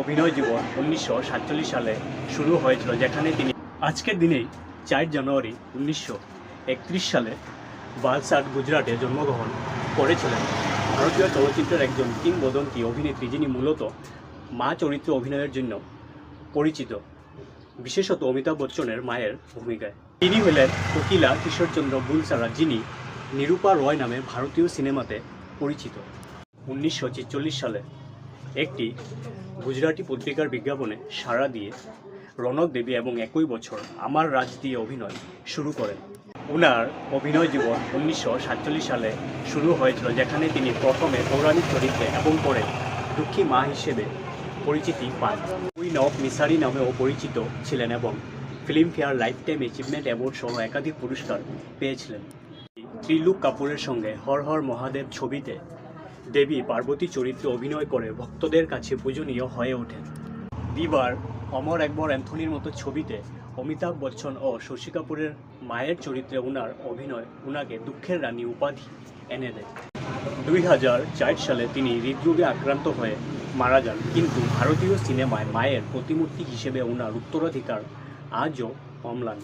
অভিনয় জীবন 1947 সালে শুরু হয়েছিল, যেখানে তিনি আজকের দিনেই 4 জানুয়ারি 1931 সালে বালসাড, গুজরাটে জন্মগ্রহণ করেছিলেন। ভারতীয় চলচ্চিত্রের একজন কিংবদন্তি অভিনেত্রী, যিনি মূলত মা চরিত্রে অভিনয়ের জন্য পরিচিত, বিশেষত অমিতাভ বচ্চনের মায়ের ভূমিকায়। তিনি হলেন কোকিলা কিশোরচন্দ্র বুলসারা, যিনি নিরূপা রয় নামে ভারতীয় সিনেমাতে পরিচিত। 1946 সালে একটি গুজরাটি পত্রিকার বিজ্ঞাপনে সাড়া দিয়ে রনক দেবী এবং একই বছর আমার রাজ দিয়ে অভিনয় শুরু করেন। ওনার অভিনয় জীবন 1947 সালে শুরু হয়েছিল, যেখানে তিনি প্রথমে পৌরাণিক চরিত্রে এবং পরে দুঃখী মা হিসেবে পরিচিতি পান। কুইন অফ মিসারি নামেও পরিচিত ছিলেন এবং Filmfare life time achievement award সহ একাধিক পুরস্কার পেয়েছিলেন। ত্রিলোক কাপুরের সঙ্গে হর হর মহাদেব ছবিতে দেবী পার্বতী চরিত্রে অভিনয় করে ভক্তদের কাছে পূজনীয় হয়ে ওঠেন। বিবার, অমর একবার, অ্যান্থনির মতো ছবিতে অমিতাভ বচ্চন ও শশী কাপুরের মায়ের চরিত্রে ওনার অভিনয় ওনাকে দুঃখের রানী উপাধি এনে দেয়। 2004 সালে তিনি হৃদরোগে আক্রান্ত হয়ে মারা যান, কিন্তু ভারতীয় সিনেমায় মায়ের প্রতিমূর্তি হিসেবে ওনার উত্তরাধিকার আজও অম্লান।